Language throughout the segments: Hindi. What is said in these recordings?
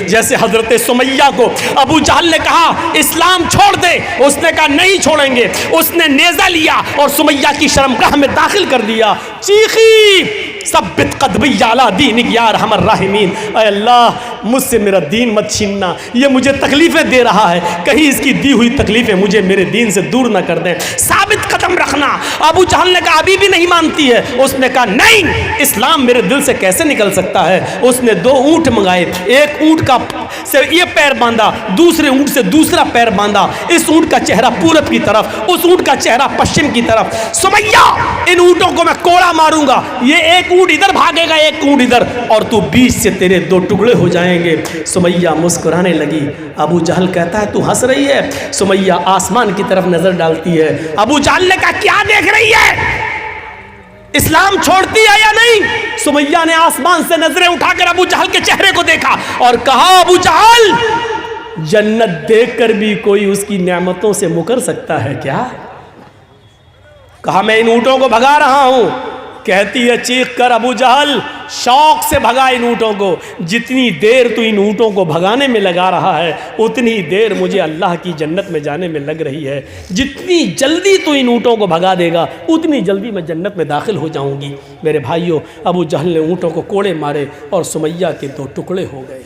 जैसे हजरत सुमैया को अबू जहल ने कहा इस्लाम छोड़ दे, उसने कहा नहीं छोड़ेंगे। उसने नेज़ा लिया और सुमैया की शर्मगाह में दाखिल कर दिया। चीखी सब्बित कदमी अला दीनिक या अरहमर राहिमीन, ऐ अल्लाह मुझसे मेरा दीन मत छीनना, ये मुझे तकलीफ़ें दे रहा है, कहीं इसकी दी हुई तकलीफ़ें मुझे मेरे दीन से दूर ना कर दें। साबित कदम रखना। अबू जहल ने कहा अभी भी नहीं मानती है। उसने कहा नहीं, इस्लाम मेरे दिल से कैसे निकल सकता है। उसने 2 ऊँट मंगाए, एक ऊँट का से ये पैर बांधा, दूसरे ऊँट से दूसरा पैर बांधा। इस ऊँट का चेहरा पूरब की तरफ, उस ऊँट का चेहरा पश्चिम की तरफ। सुमैया इन ऊँटों को मैं कोड़ा मारूंगा, ये एक ऊँट इधर भागेगा, एक ऊँट इधर, और तू बीच से तेरे 2 टुकड़े हो जाएंगे। सुमैया मुस्कुराने लगी। अबू जहल कहता है तू हंस रही है। सुमैया आसमान की तरफ नजर डालती है। अबू जहल ने कहा क्या देख रही है, इस्लाम छोड़ती है या नहीं। सुमैया ने आसमान से नजरें उठाकर अबू जहल के चेहरे को देखा और कहा अबू जहल, जन्नत देखकर भी कोई उसकी नेमतों से मुकर सकता है क्या। कहा मैं इन ऊँटों को भगा रहा हूं। कहती है चीख कर अबू जहल शौक से भगा इन ऊँटों को। जितनी देर तू इन ऊँटों को भगाने में लगा रहा है उतनी देर मुझे अल्लाह की जन्नत में जाने में लग रही है। जितनी जल्दी तू इन ऊँटों को भगा देगा उतनी जल्दी मैं जन्नत में दाखिल हो जाऊंगी। मेरे भाइयों, अबू जहल ने ऊँटों को कोड़े मारे और सुमैया के 2 टुकड़े हो गए।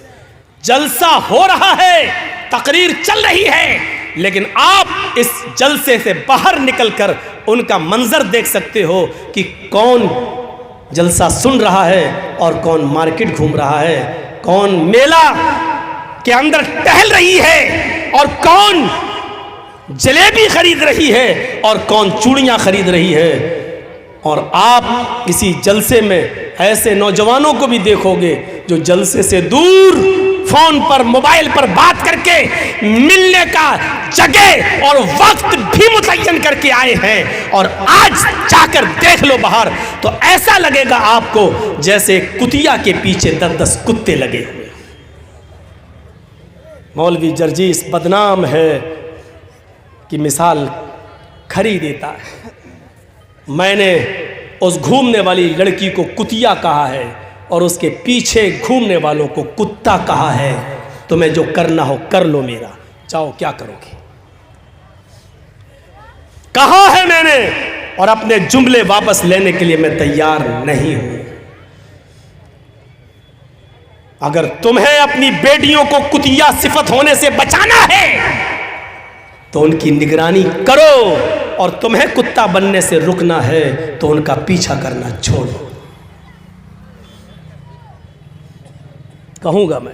जलसा हो रहा है, तकरीर चल रही है, लेकिन आप इस जलसे से बाहर निकलकर उनका मंजर देख सकते हो कि कौन जलसा सुन रहा है और कौन मार्केट घूम रहा है, कौन मेला के अंदर टहल रही है और कौन जलेबी खरीद रही है और कौन चूड़ियां खरीद रही है। और आप किसी जलसे में ऐसे नौजवानों को भी देखोगे जो जलसे से दूर फोन पर मोबाइल पर बात करके मिलने का जगह और वक्त भी मुतय्यन करके आए हैं। और आज जाकर देख लो बाहर तो ऐसा लगेगा आपको जैसे कुतिया के पीछे 10-10 कुत्ते लगे हुए। मौलवी जर्जीस बदनाम है कि मिसाल खरी देता है। मैंने उस घूमने वाली लड़की को कुतिया कहा है और उसके पीछे घूमने वालों को कुत्ता कहा है। तुम्हें जो करना हो कर लो, मेरा चाहो क्या करोगे। कहा है मैंने और अपने जुमले वापस लेने के लिए मैं तैयार नहीं हूं। अगर तुम्हें अपनी बेटियों को कुतिया सिफत होने से बचाना है तो उनकी निगरानी करो, और तुम्हें कुत्ता बनने से रुकना है तो उनका पीछा करना छोड़ो। कहूंगा मैं,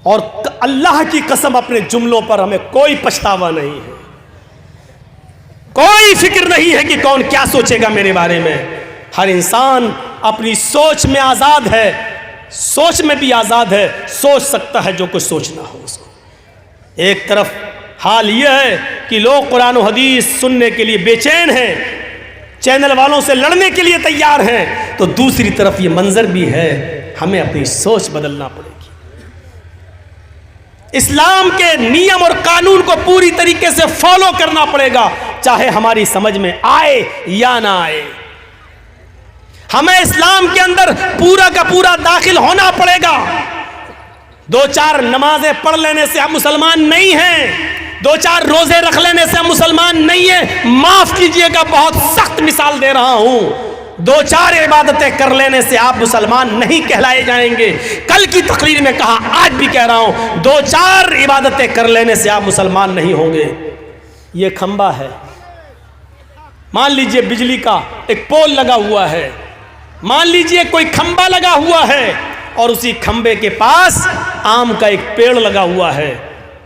और अल्लाह की कसम अपने जुमलों पर हमें कोई पछतावा नहीं है, कोई फिक्र नहीं है कि कौन क्या सोचेगा मेरे बारे में। हर इंसान अपनी सोच में आजाद है, सोच में भी आजाद है, सोच सकता है जो कुछ सोचना हो उसको। एक तरफ हाल यह है कि लोग कुरान और हदीस सुनने के लिए बेचैन हैं, चैनल वालों से लड़ने के लिए तैयार हैं, तो दूसरी तरफ ये मंजर भी है, हमें अपनी सोच बदलना पड़ेगी। इस्लाम के नियम और कानून को पूरी तरीके से फॉलो करना पड़ेगा, चाहे हमारी समझ में आए या ना आए। हमें इस्लाम के अंदर पूरा का पूरा दाखिल होना पड़ेगा। 2-4 नमाजें पढ़ लेने से हम मुसलमान नहीं हैं, 2-4 रोजे रख लेने से हम मुसलमान नहीं है। माफ कीजिएगा, बहुत सख्त मिसाल दे रहा हूं। 2-4 इबादतें कर लेने से आप मुसलमान नहीं कहलाए जाएंगे। कल की तकरीर में कहा, आज भी कह रहा हूं, 2-4 इबादतें कर लेने से आप मुसलमान नहीं होंगे। ये खंबा है, मान लीजिए बिजली का एक पोल लगा हुआ है, मान लीजिए कोई खंबा लगा हुआ है और उसी खंबे के पास आम का एक पेड़ लगा हुआ है।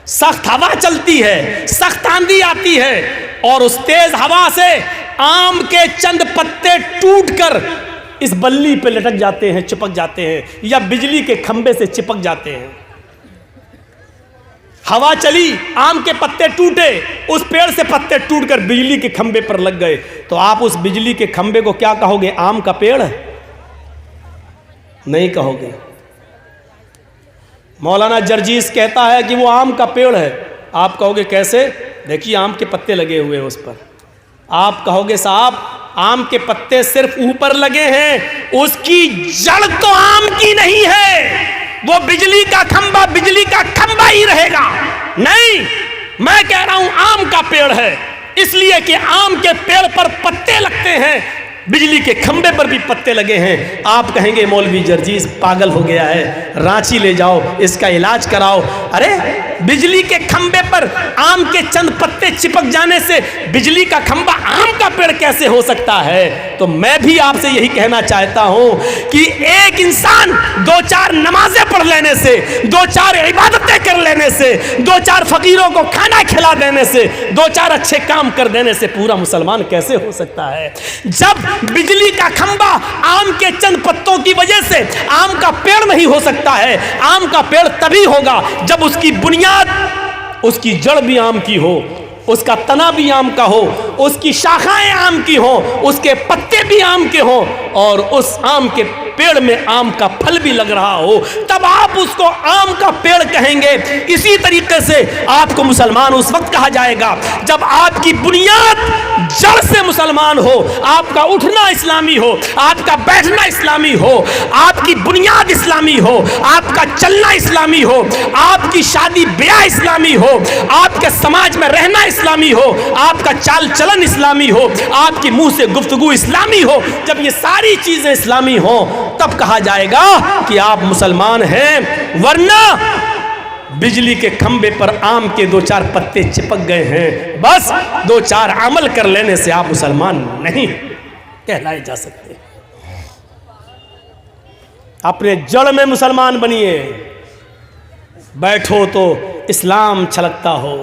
सख्त हवा चलती है, सख्त आंधी आती है और उस तेज हवा से आम के चंद पत्ते टूटकर इस बल्ली पे लटक जाते हैं, चिपक जाते हैं, या बिजली के खंबे से चिपक जाते हैं। हवा चली, आम के पत्ते टूटे, उस पेड़ से पत्ते टूटकर बिजली के खंबे पर लग गए, तो आप उस बिजली के खंबे को क्या कहोगे? आम का पेड़? नहीं कहोगे। मौलाना जर्जीस कहता है कि वो आम का पेड़ है, आप कहोगे कैसे? देखिए आम के पत्ते लगे हुए हैं उस पर। आप कहोगे साहब आम के पत्ते सिर्फ ऊपर लगे हैं, उसकी जड़ तो आम की नहीं है। बिजली का खंबा ही रहेगा। नहीं, मैं कह रहा हूं आम का पेड़ है, इसलिए कि आम के पेड़ पर पत्ते लगते हैं, बिजली के खंबे पर भी पत्ते लगे हैं। आप कहेंगे मौलवी जर्जीस पागल हो गया है, रांची ले जाओ, इसका इलाज कराओ। अरे बिजली के खंबे पर आम के चंद पत्ते चिपक जाने से बिजली का खंबा आम का पेड़ कैसे हो सकता है? तो मैं भी आपसे यही कहना चाहता हूं कि एक इंसान 2-4 नमाजें पढ़ लेने से, 2-4 इबादतें कर लेने से, 2-4 फकीरों को खाना खिला देने से, 2-4 अच्छे काम कर देने से पूरा मुसलमान कैसे हो सकता है? जब बिजली का खंबा आम के चंद पत्तों की वजह से आम का पेड़ नहीं हो सकता है। आम का पेड़ तभी होगा जब उसकी बुनियाद, उसकी जड़ भी आम की हो, उसका तना भी आम का हो, उसकी शाखाएं आम की हो, उसके पत्ते भी आम के हो, और उस आम के पेड़ में आम का फल भी लग रहा हो, तब आप उसको आम का पेड़ कहेंगे। इसी तरीके से आपको मुसलमान उस वक्त कहा जाएगा जब आपकी बुनियाद जड़ से मुसलमान हो, आपका उठना इस्लामी हो, आपका बैठना इस्लामी हो, आपकी बुनियाद इस्लामी हो, आपका चलना इस्लामी हो, आपकी शादी ब्याह इस्लामी हो, आपके समाज में रहना इस्लामी हो, आपका चाल चलन इस्लामी हो, आपकी मुंह से गुफ्तगू इस्लामी हो। जब ये सारी चीजें इस्लामी हो तब कहा जाएगा कि आप मुसलमान हैं। वरना बिजली के खंबे पर आम के 2-4 पत्ते चिपक गए हैं, बस 2-4 अमल कर लेने से आप मुसलमान नहीं कहलाए जा सकते। अपने जड़ में मुसलमान बनिए। बैठो तो इस्लाम छलकता हो,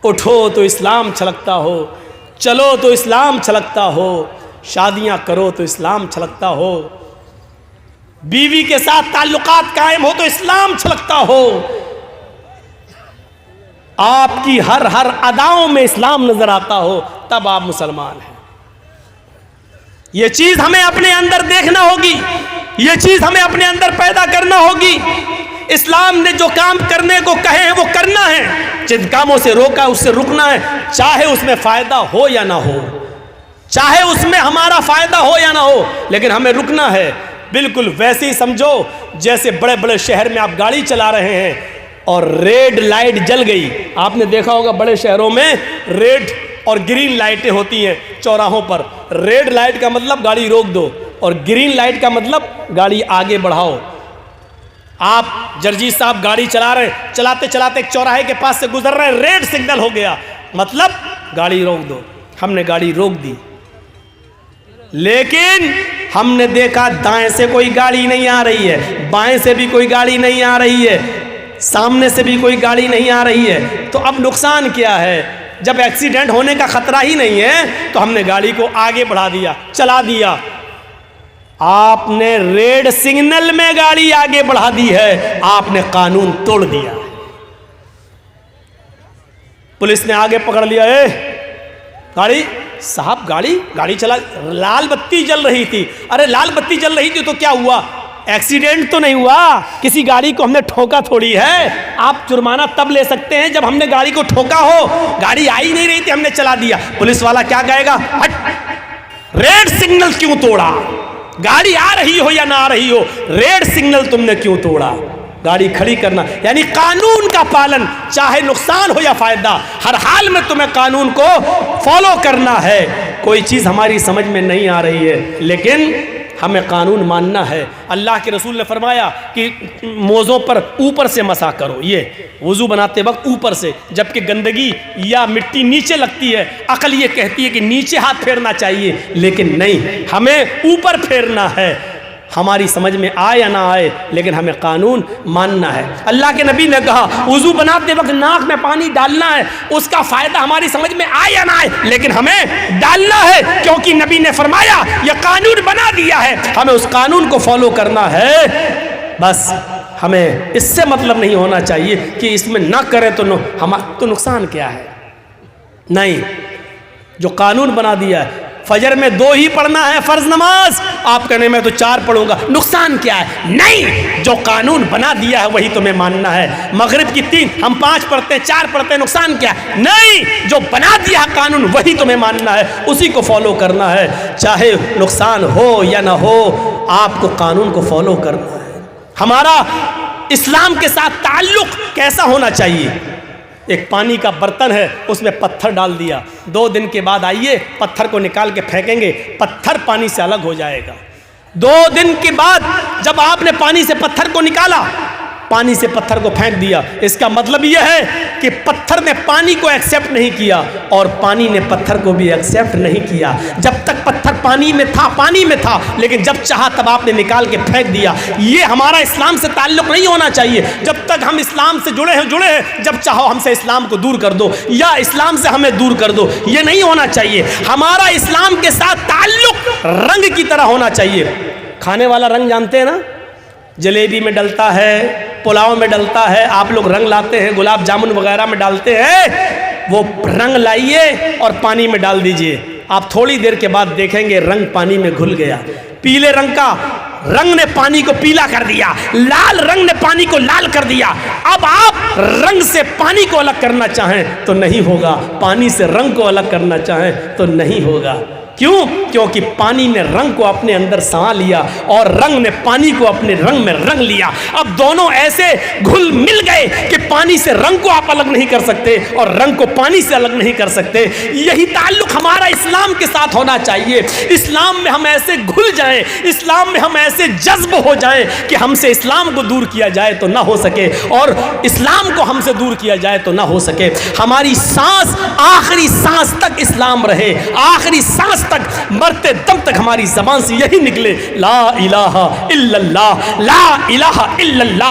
उठो तो इस्लाम छलकता हो, चलो तो इस्लाम छलकता हो, शादियां करो तो इस्लाम छलकता हो, बीवी के साथ ताल्लुकात कायम हो तो इस्लाम छलकता हो, आपकी हर अदाओं में इस्लाम नजर आता हो, तब आप मुसलमान हैं। यह चीज हमें अपने अंदर देखना होगी, यह चीज हमें अपने अंदर पैदा करना होगी। इस्लाम ने जो काम करने को कहे हैं वो करना है, जिन कामों से रोका उससे रुकना है, चाहे उसमें फायदा हो या ना हो, चाहे उसमें हमारा फायदा हो या ना हो, लेकिन हमें रुकना है। बिल्कुल वैसे ही समझो जैसे बड़े बड़े शहर में आप गाड़ी चला रहे हैं और रेड लाइट जल गई। आपने देखा होगा बड़े शहरों में रेड और ग्रीन लाइटें होती हैं चौराहों पर। रेड लाइट का मतलब गाड़ी रोक दो और ग्रीन लाइट का मतलब गाड़ी आगे बढ़ाओ। आप जर्जी साहब गाड़ी चला रहे हैं, चलाते चलाते एक चौराहे के पास से गुजर रहे हैं, रेड सिग्नल हो गया, मतलब गाड़ी रोक दो। हमने गाड़ी रोक दी, लेकिन हमने देखा दाएं से कोई गाड़ी नहीं आ रही है, बाएं से भी कोई गाड़ी नहीं आ रही है, सामने से भी कोई गाड़ी नहीं आ रही है। तो अब नुकसान क्या है? जब एक्सीडेंट होने का खतरा ही नहीं है तो हमने गाड़ी को आगे बढ़ा दिया, चला दिया। आपने रेड सिग्नल में गाड़ी आगे बढ़ा दी है, आपने कानून तोड़ दिया। पुलिस ने आगे पकड़ लिया, गाड़ी साहब गाड़ी चला, लाल बत्ती जल रही थी। अरे लाल बत्ती जल रही थी तो क्या हुआ? एक्सीडेंट तो नहीं हुआ, किसी गाड़ी को हमने ठोका थोड़ी है। आप जुर्माना तब ले सकते हैं जब हमने गाड़ी को ठोका हो, गाड़ी आई नहीं रही थी, हमने चला दिया। पुलिस वाला क्या कहेगा? हट, रेड सिग्नल क्यों तोड़ा? गाड़ी आ रही हो या ना आ रही हो, रेड सिग्नल तुमने क्यों तोड़ा? गाड़ी खड़ी करना यानी कानून का पालन, चाहे नुकसान हो या फायदा, हर हाल में तुम्हें कानून को फॉलो करना है। कोई चीज हमारी समझ में नहीं आ रही है लेकिन हमें कानून मानना है। अल्लाह के रसूल ने फरमाया कि मोज़ों पर ऊपर से मसा करो, ये वुज़ू बनाते वक्त ऊपर से, जबकि गंदगी या मिट्टी नीचे लगती है। अकल ये कहती है कि नीचे हाथ फेरना चाहिए, लेकिन नहीं, हमें ऊपर फेरना है। हमारी समझ में आए या ना आए, लेकिन हमें कानून मानना है। अल्लाह के नबी ने कहा वुज़ू बनाते वक्त नाक में पानी डालना है, उसका फायदा हमारी समझ में आए या ना आए, लेकिन हमें डालना है, क्योंकि नबी ने फरमाया यह कानून बना दिया है, हमें उस कानून को फॉलो करना है। बस हमें इससे मतलब नहीं होना चाहिए कि इसमें ना करें तो नुकसान क्या है। नहीं, जो कानून बना दिया है, फजर में 2 ही पढ़ना है फर्ज नमाज, आप कहने में तो 4 पढ़ूंगा, नुकसान क्या है? नहीं, जो कानून बना दिया है वही तुम्हें मानना है। मगरिब की 3 हम 5 पढ़ते हैं, 4 पढ़ते हैं, नुकसान क्या है? नहीं, जो बना दिया है कानून वही तुम्हें मानना है, उसी को फॉलो करना है। चाहे नुकसान हो या ना हो, आपको कानून को फॉलो करना है। हमारा इस्लाम के साथ ताल्लुक कैसा होना चाहिए। एक पानी का बर्तन है, उसमें पत्थर डाल दिया, 2 दिन के बाद आइए पत्थर को निकाल के फेंकेंगे, पत्थर पानी से अलग हो जाएगा। 2 दिन के बाद जब आपने पानी से पत्थर को निकाला, पानी से पत्थर को फेंक दिया, इसका मतलब यह है कि पत्थर ने पानी को एक्सेप्ट नहीं किया और पानी ने पत्थर को भी एक्सेप्ट नहीं किया। जब तक पत्थर पानी में था, लेकिन जब चाहा तब आपने निकाल के फेंक दिया। ये हमारा इस्लाम से ताल्लुक नहीं होना चाहिए। जब तक हम इस्लाम से जुड़े हैं, जब चाहो हमसे इस्लाम को दूर कर दो या इस्लाम से हमें दूर कर दो, ये नहीं होना चाहिए। हमारा इस्लाम के साथ ताल्लुक रंग की तरह होना चाहिए। खाने वाला रंग जानते हैं ना, जलेबी में डलता है, पुलाव में डलता है, आप लोग रंग लाते हैं, गुलाब जामुन वगैरह में डालते हैं। वो रंग लाइए और पानी में डाल दीजिए, आप थोड़ी देर के बाद देखेंगे रंग पानी में घुल गया। पीले रंग का रंग ने पानी को पीला कर दिया, लाल रंग ने पानी को लाल कर दिया। अब आप रंग से पानी को अलग करना चाहें तो नहीं होगा, पानी से रंग को अलग करना चाहें तो नहीं होगा। क्यों? क्योंकि पानी ने रंग को अपने अंदर समा लिया और रंग ने पानी को अपने रंग में रंग लिया। अब दोनों ऐसे घुल मिल गए कि पानी से रंग को आप अलग नहीं कर सकते और रंग को पानी से अलग नहीं कर सकते। यही ताल्लुक हमारा इस्लाम के साथ होना चाहिए। इस्लाम में हम ऐसे घुल जाएं, इस्लाम में हम ऐसे जज्ब हो जाएं कि हमसे इस्लाम को दूर किया जाए तो ना हो सके और इस्लाम को हमसे दूर किया जाए तो ना हो सके। हमारी सांस आखिरी सांस तक इस्लाम रहे, आखिरी सांस तक, मरते दम तक हमारी जबान से यही निकले, ला इलाहा इल्लल्लाह, ला इलाहा इल्लल्लाह।